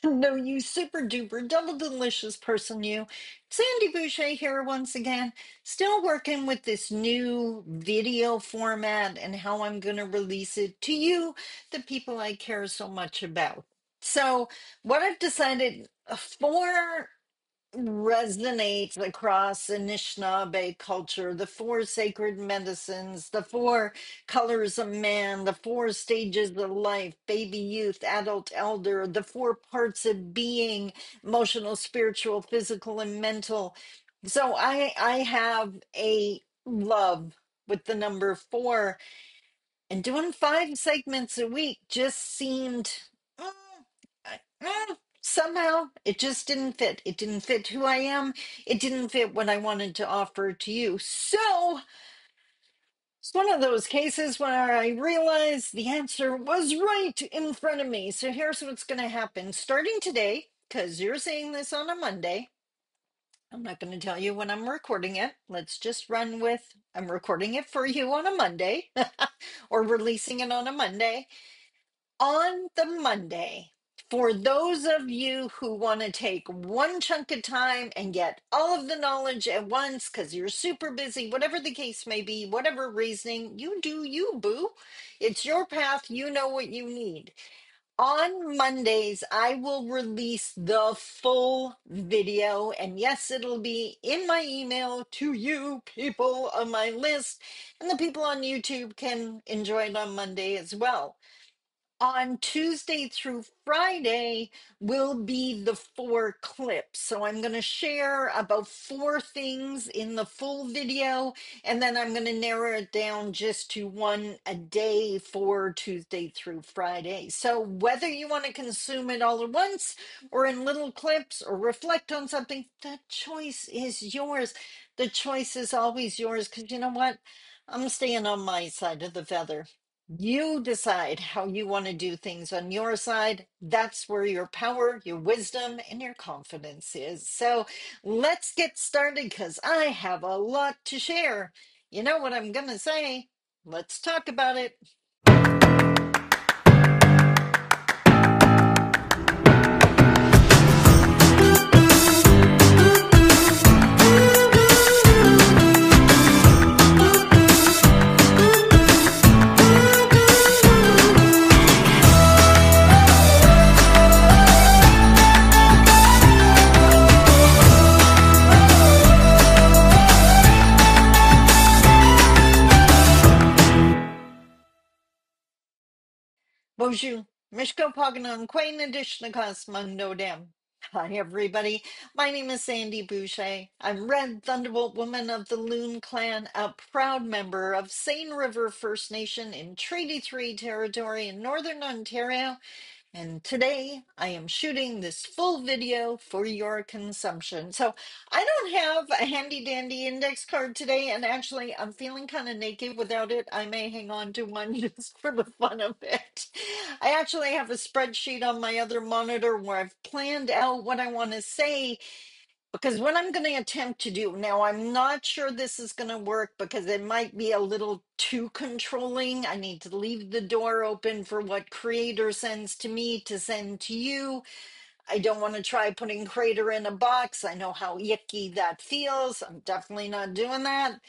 No, you super duper double delicious person, you. Sandy Boucher here once again. Still working with this new video format and how I'm going to release it to you, the people I care so much about. So, what I've decided for resonates across Anishinaabe culture, the four sacred medicines, the four colors of man, the four stages of life, baby, youth, adult, elder, the four parts of being, emotional, spiritual, physical, and mental. So I have a love with the number four, and doing 5 segments a week just seemed mm, somehow it just didn't fit. It didn't fit who I am. It didn't fit what I wanted to offer to you. So it's one of those cases where I realized the answer was right in front of me. So here's what's going to happen starting today, because you're seeing this on a Monday. I'm not going to tell you when I'm recording it. Let's just run with I'm recording it for you on a Monday or releasing it on a Monday. On the Monday, for those of you who want to take one chunk of time and get all of the knowledge at once because you're super busy, whatever the case may be, whatever reasoning, you do you, boo. It's your path. You know what you need. On Mondays, I will release the full video. And yes, it'll be in my email to you, people on my list. And the people on YouTube can enjoy it on Monday as well. On Tuesday through Friday will be the four clips. So I'm going to share about four things in the full video, and then I'm going to narrow it down just to one a day for Tuesday through Friday. So whether you want to consume it all at once or in little clips or reflect on something, the choice is yours. The choice is always yours because you know what? I'm staying on my side of the feather. You decide how you want to do things on your side. That's where your power, your wisdom, and your confidence is. So let's get started because I have a lot to share. You know what I'm going to say? Let's talk about it. Bonjour. Mishko Paganon, Quain Adishnakas Mundodem. Hi, everybody. My name is Sandy Boucher. I'm Red Thunderbolt Woman of the Loon Clan, a proud member of Seine River First Nation in Treaty 3 territory in Northern Ontario. And today I am shooting this full video for your consumption. So I don't have a handy dandy index card today, and actually I'm feeling kind of naked without it. I may hang on to one just for the fun of it. I actually have a spreadsheet on my other monitor where I've planned out what I want to say because what I'm going to attempt to do now, I'm not sure this is going to work because it might be a little too controlling. I need to leave the door open for what Creator sends to me to send to you. I don't want to try putting Creator in a box. I know how yucky that feels. I'm definitely not doing that.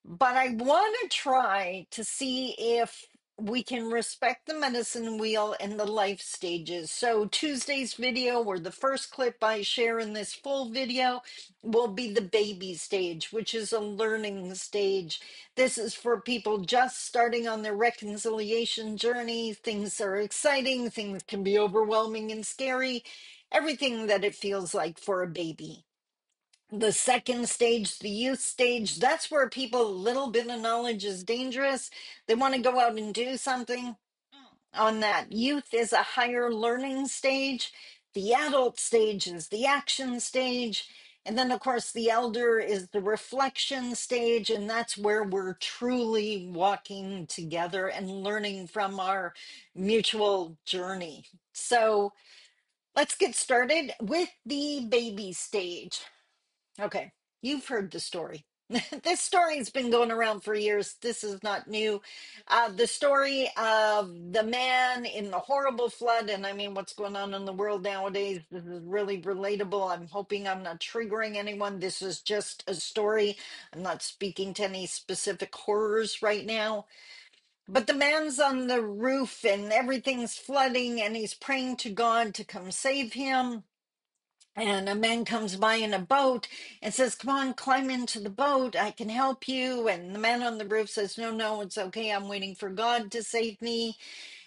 But I want to try to see if we can respect the medicine wheel and the life stages. So Tuesday's video, or the first clip I share in this full video, will be the baby stage, which is a learning stage. This is for people just starting on their reconciliation journey. Things are exciting, things can be overwhelming and scary, everything that it feels like for a baby. The second stage, the youth stage, that's where people, a little bit of knowledge is dangerous. They want to go out and do something. On that, youth is a higher learning stage. The adult stage is the action stage. And then, of course, the elder is the reflection stage. And that's where we're truly walking together and learning from our mutual journey. So let's get started with the baby stage. Okay, you've heard the story. This story's been going around for years. This is not new. The story of the man in the horrible flood, and I mean, what's going on in the world nowadays, this is really relatable. I'm hoping I'm not triggering anyone. This is just a story. I'm not speaking to any specific horrors right now. But the man's on the roof and everything's flooding, and he's praying to God to come save him. And a man comes by in a boat and says, "Come on, climb into the boat. I can help you." And the man on the roof says, "No, no, it's okay. I'm waiting for God to save me."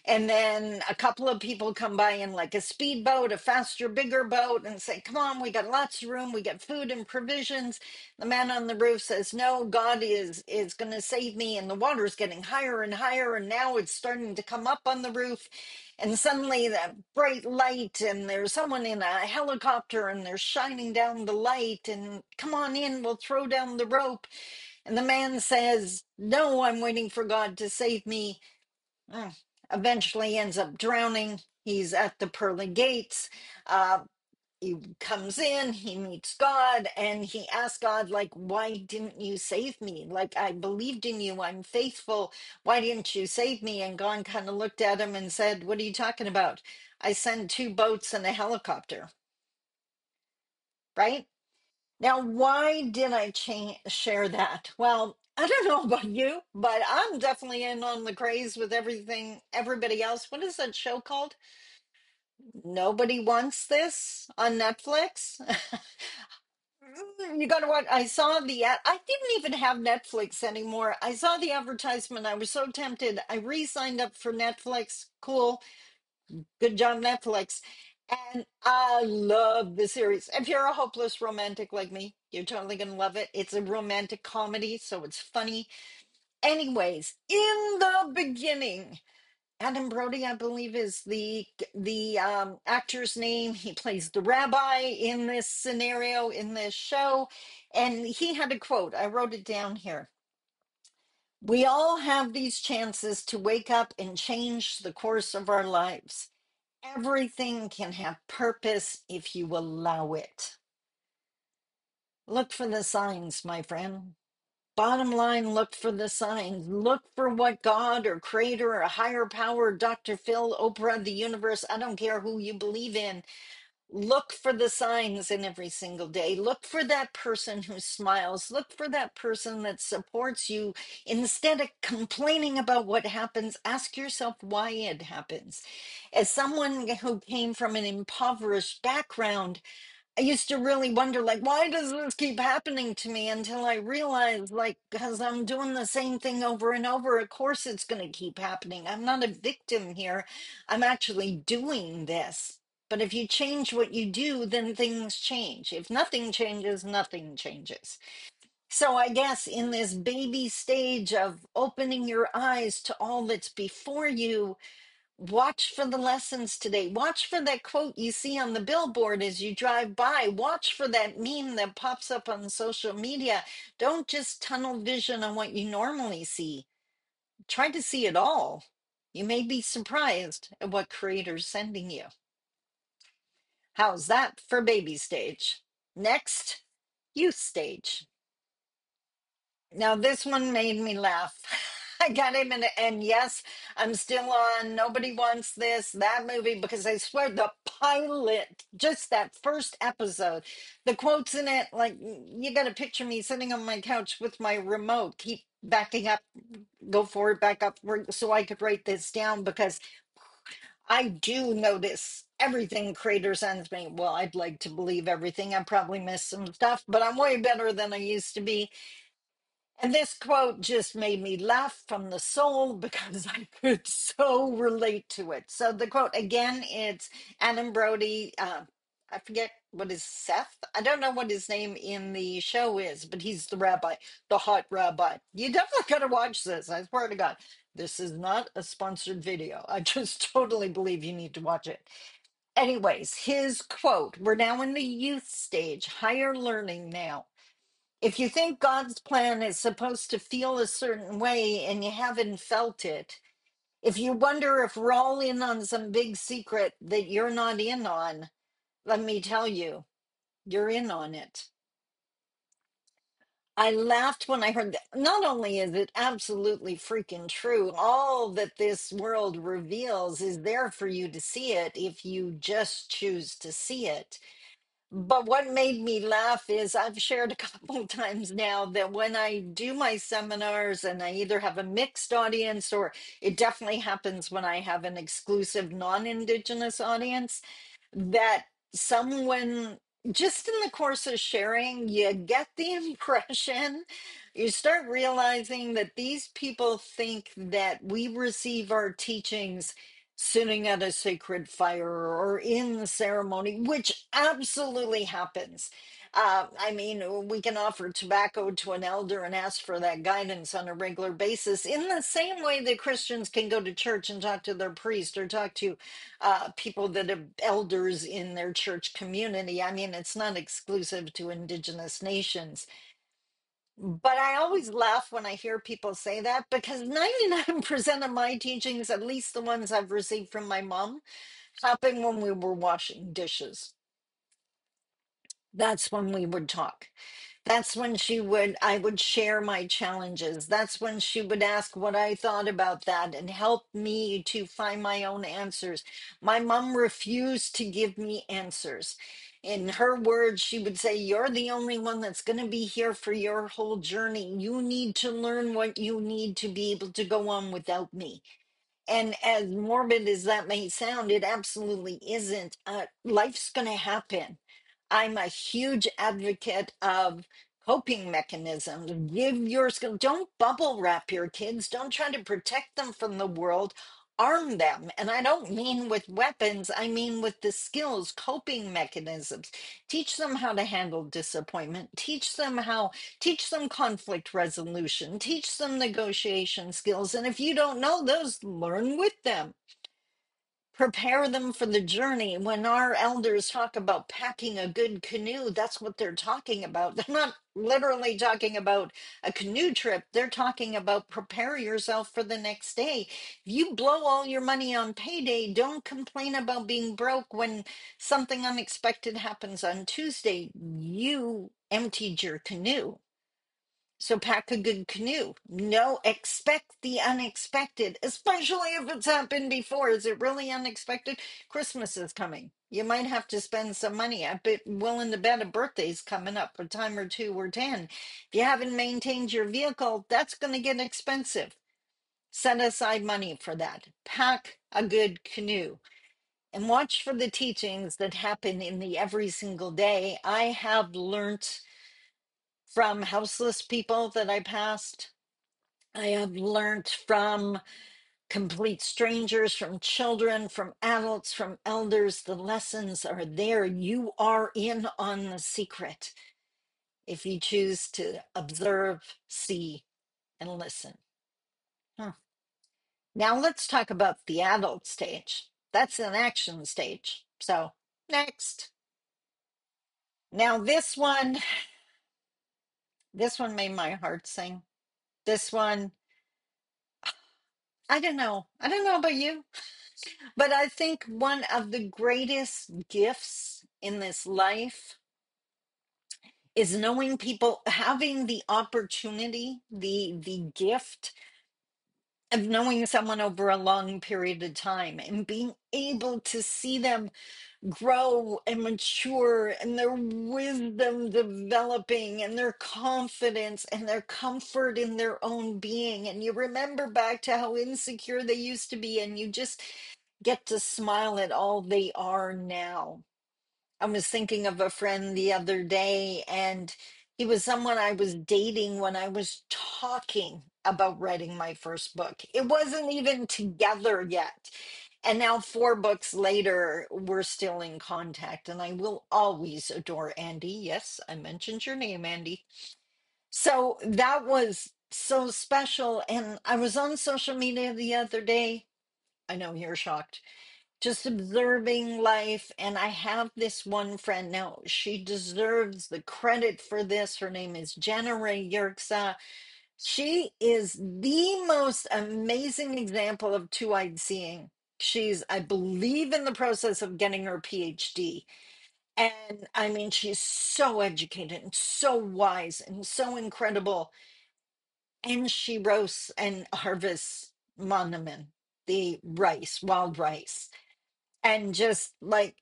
And then a couple of people come by in like a speedboat, a faster, bigger boat, and say, "Come on, we got lots of room. We got food and provisions." The man on the roof says, "No, God is going to save me." And the water's getting higher and higher, and now it's starting to come up on the roof. And suddenly that bright light, and there's someone in a helicopter, and they're shining down the light, and "Come on in, we'll throw down the rope." And the man says, "No, I'm waiting for God to save me." Mm. Eventually ends up drowning. He's at the pearly gates. Uh, he comes in, he meets God, and he asks God, like, "Why didn't you save me? Like, I believed in you. I'm faithful. Why didn't you save me?" And God kind of looked at him and said, "What are you talking about? I sent two boats and a helicopter," right? Now, why did I share that? Well, I don't know about you, but I'm definitely in on the craze with everything, everybody else. What is that show called? Nobody Wants This on Netflix. You gotta watch. I saw the I didn't even have Netflix anymore. I saw the advertisement. I was so tempted. I re-signed up for Netflix. Cool. Good job, Netflix. And I love the series. If you're a hopeless romantic like me, you're totally gonna love it. It's a romantic comedy, so it's funny. Anyways, in the beginning, Adam Brody, I believe, is the actor's name. He plays the rabbi in this scenario, in this show. And he had a quote. I wrote it down here. "We all have these chances to wake up and change the course of our lives. Everything can have purpose if you allow it. Look for the signs, my friend. Bottom line, look for the signs. Look for what God or creator or a higher power, Dr. Phil, Oprah, the universe, I don't care who you believe in. Look for the signs in every single day. Look for that person who smiles. Look for that person that supports you. Instead of complaining about what happens, ask yourself why it happens. As someone who came from an impoverished background, I used to really wonder, like, why does this keep happening to me? Until I realized, like, because I'm doing the same thing over and over, of course it's going to keep happening. I'm not a victim here. I'm actually doing this. But if you change what you do, then things change. If nothing changes, nothing changes. So I guess in this baby stage of opening your eyes to all that's before you, watch for the lessons today. Watch for that quote you see on the billboard as you drive by. Watch for that meme that pops up on social media. Don't just tunnel vision on what you normally see. Try to see it all. You may be surprised at what creator's sending you. How's that for baby stage? Next, youth stage. Now, this one made me laugh. I got him in, and yes, I'm still on Nobody Wants This, that movie, because I swear the pilot, just that first episode, the quotes in it, like, you got to picture me sitting on my couch with my remote, keep backing up, go forward, back up, so I could write this down, because I do notice everything creator sends me. Well, I'd like to believe everything. I probably missed some stuff, but I'm way better than I used to be. And this quote just made me laugh from the soul because I could so relate to it. So the quote again, it's Adam Brody. I forget what is Seth. I don't know what his name in the show is, but he's the rabbi, the hot rabbi. You definitely got to watch this. I swear to God, this is not a sponsored video. I just totally believe you need to watch it. Anyways, his quote. We're now in the youth stage, higher learning now. If you think God's plan is supposed to feel a certain way and you haven't felt it, if you wonder if we're all in on some big secret that you're not in on, let me tell you, you're in on it. I laughed when I heard that. Not only is it absolutely freaking true, all that this world reveals is there for you to see it if you just choose to see it. But what made me laugh is I've shared a couple times now that when I do my seminars and I either have a mixed audience or it definitely happens when I have an exclusive non-Indigenous audience, that someone just in the course of sharing, you get the impression, you start realizing that these people think that we receive our teachings sitting at a sacred fire or in the ceremony, which absolutely happens. I mean, we can offer tobacco to an elder and ask for that guidance on a regular basis, in the same way that Christians can go to church and talk to their priest or talk to people that are elders in their church community. I mean, it's not exclusive to Indigenous nations. But I always laugh when I hear people say that because 99% of my teachings, at least the ones I've received from my mom, happened when we were washing dishes. That's when we would talk. That's when I would share my challenges. That's when she would ask what I thought about that and help me to find my own answers. My mom refused to give me answers. In her words, she would say, "You're the only one that's going to be here for your whole journey. You need to learn what you need to be able to go on without me." And as morbid as that may sound, it absolutely isn't. Life's going to happen. I'm a huge advocate of coping mechanisms. Give your skill. Don't bubble wrap your kids. Don't try to protect them from the world. Arm them. And I don't mean with weapons, I mean with the skills, coping mechanisms. Teach them how to handle disappointment. Teach them conflict resolution. Teach them negotiation skills. And if you don't know those, learn with them. Prepare them for the journey. When our elders talk about packing a good canoe, that's what they're talking about. They're not literally talking about a canoe trip. They're talking about prepare yourself for the next day. If you blow all your money on payday, don't complain about being broke when something unexpected happens on Tuesday. You emptied your canoe. So pack a good canoe. No, expect the unexpected, especially if it's happened before. Is it really unexpected? Christmas is coming. You might have to spend some money. I bet willing to bet a birthday's coming up, a time or two or 10. If you haven't maintained your vehicle, that's going to get expensive. Set aside money for that. Pack a good canoe and watch for the teachings that happen in the every single day. I have learnt from houseless people that I passed. I have learned from complete strangers, from children, from adults, from elders. The lessons are there. You are in on the secret if you choose to observe, see, and listen. Huh. Now let's talk about the adult stage. That's an action stage. So, next. Now this one made my heart sing. This one, I don't know. I don't know about you. But I think one of the greatest gifts in this life is knowing people, having the opportunity, the gift of knowing someone over a long period of time and being able to see them grow and mature and their wisdom developing and their confidence and their comfort in their own being. And you remember back to how insecure they used to be, and you just get to smile at all they are now. I was thinking of a friend the other day, and he was someone I was dating when I was talking about writing my first book. It wasn't even together yet. And now, 4 books later, we're still in contact, and I will always adore Andy. Yes, I mentioned your name, Andy. So that was so special. And I was on social media the other day. I know you're shocked, just observing life. And I have this one friend now. She deserves the credit for this. Her name is Jenna Ray Yerxa. She is the most amazing example of two-eyed seeing. She's, I believe, in the process of getting her PhD. And I mean, she's so educated and so wise and so incredible. And she roasts and harvests monument, the rice, wild rice, and just like,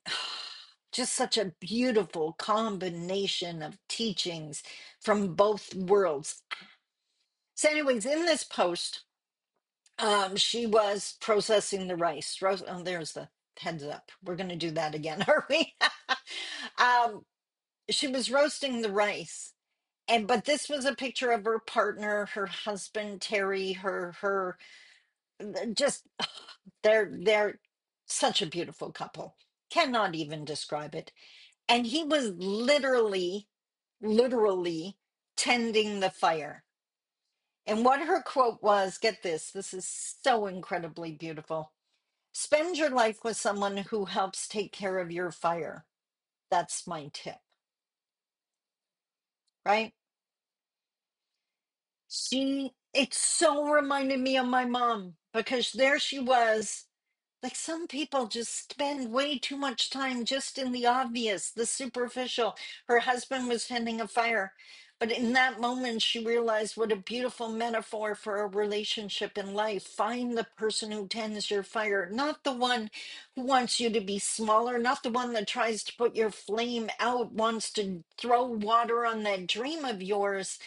just such a beautiful combination of teachings from both worlds. So, anyways, in this post, she was processing the rice. Oh, there's the heads up. We're going to do that again, are we? um, she was roasting the rice, and but this was a picture of her partner, her husband Terry, her just they're such a beautiful couple. Cannot even describe it. And he was literally tending the fire. And what her quote was, get this is so incredibly beautiful. Spend your life with someone who helps take care of your fire. That's my tip, right? It so reminded me of my mom because there she was. Like some people just spend way too much time just in the obvious, the superficial. Her husband was tending a fire. But in that moment, she realized what a beautiful metaphor for a relationship in life. Find the person who tends your fire, not the one who wants you to be smaller, not the one that tries to put your flame out, wants to throw water on that dream of yours,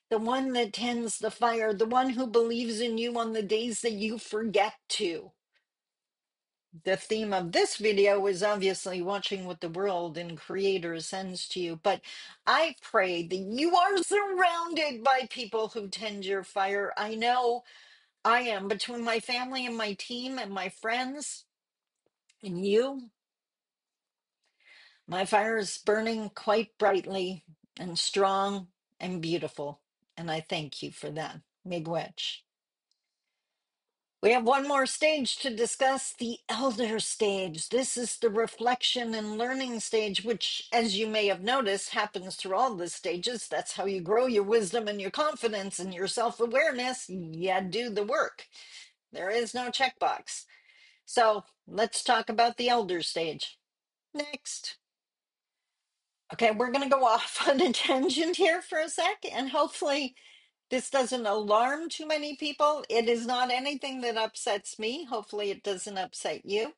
the one that tends the fire, the one who believes in you on the days that you forget to. The theme of this video is obviously watching what the world and creator sends to you, but I pray that you are surrounded by people who tend your fire. I know I am, between my family and my team and my friends and you. My fire is burning quite brightly and strong and beautiful, and I thank you for that. Miigwech. We have one more stage to discuss, the elder stage. This is the reflection and learning stage, which, as you may have noticed, happens through all the stages. That's how you grow your wisdom and your confidence and your self-awareness. You do the work. There is no checkbox. So let's talk about the elder stage. Next. Okay, we're going to go off on a tangent here for a sec, and hopefully this doesn't alarm too many people. It is not anything that upsets me. Hopefully, it doesn't upset you.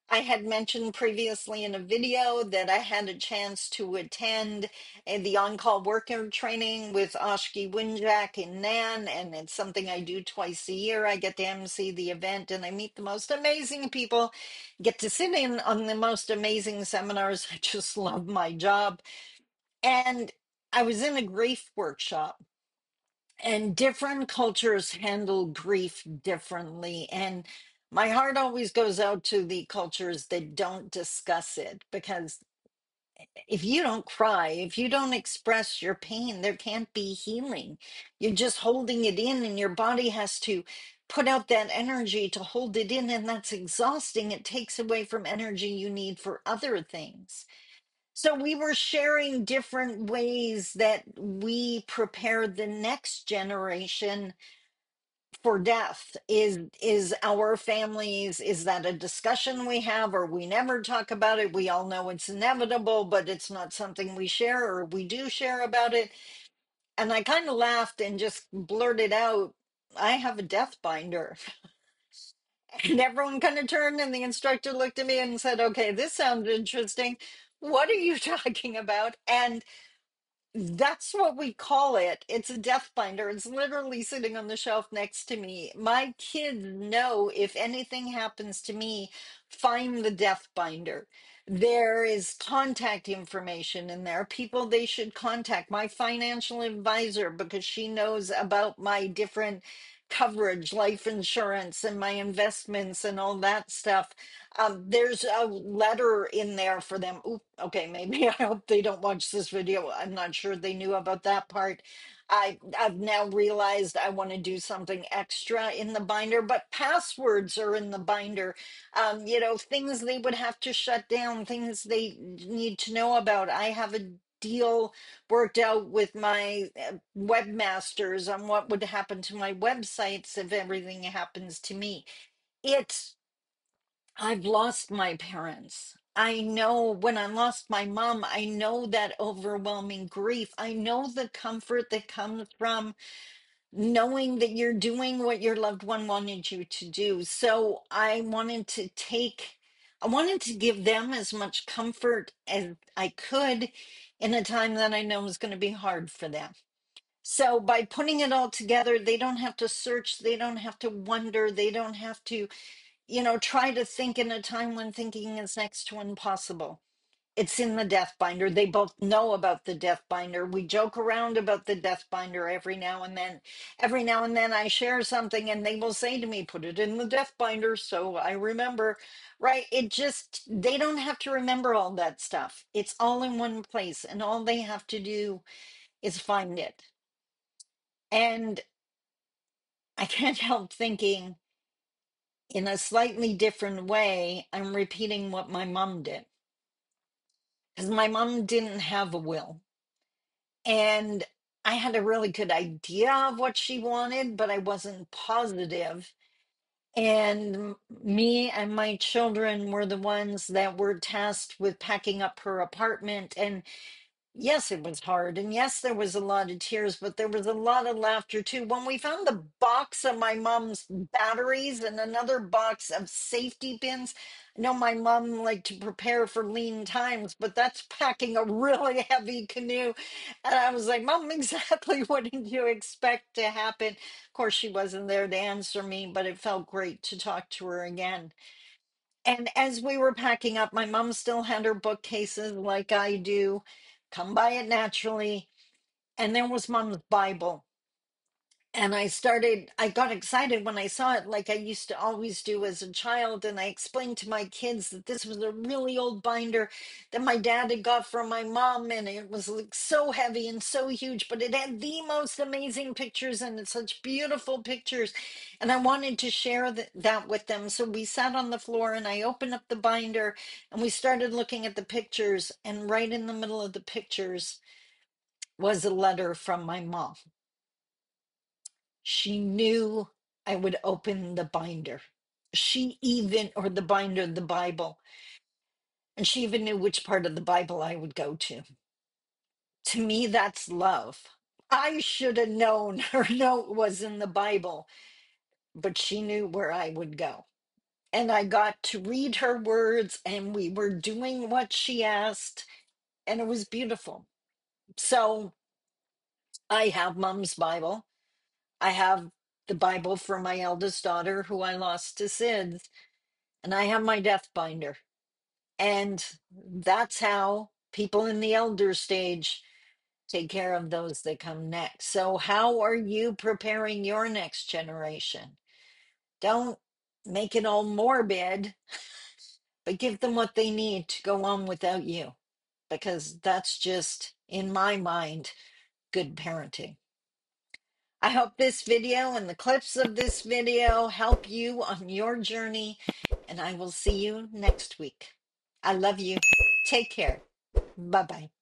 I had mentioned previously in a video that I had a chance to attend the on-call worker training with Oshki Winjak in Nan, and it's something I do twice a year. I get to MC the event, and I meet the most amazing people, get to sit in on the most amazing seminars. I just love my job. And I was in a grief workshop, and different cultures handle grief differently. And my heart always goes out to the cultures that don't discuss it, because if you don't cry, if you don't express your pain, there can't be healing. You're just holding it in, and your body has to put out that energy to hold it in, and that's exhausting. It takes away from energy you need for other things. So we were sharing different ways that we prepare the next generation for death. Is our families, is that a discussion we have, or we never talk about it? We all know it's inevitable, but it's not something we share, or we do share about it. And I kind of laughed and just blurted out, I have a death binder. And everyone kind of turned, and the instructor looked at me and said, okay, this sounds interesting. What are you talking about? And that's what we call it. It's a death binder. It's literally sitting on the shelf next to me. My kids know if anything happens to me, find the death binder. There is contact information in there, people they should contact. My financial advisor, because she knows about my different coverage, life insurance, and my investments and all that stuff. There's a letter in there for them. Oop, okay, maybe I hope they don't watch this video. I'm not sure they knew about that part. I've now realized I want to do something extra in the binder, but passwords are in the binder. Things they would have to shut down, things they need to know about. I have a deal worked out with my webmasters on what would happen to my websites if everything happens to me. It's I've lost my parents. I know when I lost my mom, I know that overwhelming grief. I know the comfort that comes from knowing that you're doing what your loved one wanted you to do. So I wanted to give them as much comfort as I could in a time that I know is going to be hard for them. So by putting it all together, they don't have to search, they don't have to wonder, they don't have to, try to think in a time when thinking is next to impossible. It's in the death binder. They both know about the death binder. We joke around about the death binder every now and then. Every now and then I share something and they will say to me, put it in the death binder so I remember, right? They don't have to remember all that stuff. It's all in one place and all they have to do is find it. And I can't help thinking in a slightly different way, I'm repeating what my mom did. Because my mom didn't have a will. And I had a really good idea of what she wanted, but I wasn't positive. And me and my children were the ones that were tasked with packing up her apartment. And yes, it was hard. And yes, there was a lot of tears, but there was a lot of laughter too. When we found the box of my mom's batteries and another box of safety pins, I know my mom liked to prepare for lean times, but that's packing a really heavy canoe. And I was like, Mom, exactly what did you expect to happen? Of course, she wasn't there to answer me, but it felt great to talk to her again. And as we were packing up, my mom still had her bookcases like I do. Come by it naturally. And there was mom's Bible. And I got excited when I saw it, like I used to always do as a child. And I explained to my kids that this was a really old binder that my dad had got from my mom. And it was like so heavy and so huge, but it had the most amazing pictures and it's such beautiful pictures. And I wanted to share that with them. So we sat on the floor and I opened up the binder and we started looking at the pictures. And right in the middle of the pictures was a letter from my mom. She knew I would open the binder. Or the binder, the Bible. And she even knew which part of the Bible I would go to. To me, that's love. I should have known her note was in the Bible, but she knew where I would go. And I got to read her words, and we were doing what she asked, and it was beautiful. So I have Mom's Bible. I have the Bible for my eldest daughter, who I lost to SIDS. And I have my death binder. And that's how people in the elder stage take care of those that come next. So, how are you preparing your next generation? Don't make it all morbid, but give them what they need to go on without you, because that's just, in my mind, good parenting. I hope this video and the clips of this video help you on your journey, and I will see you next week. I love you. Take care. Bye bye.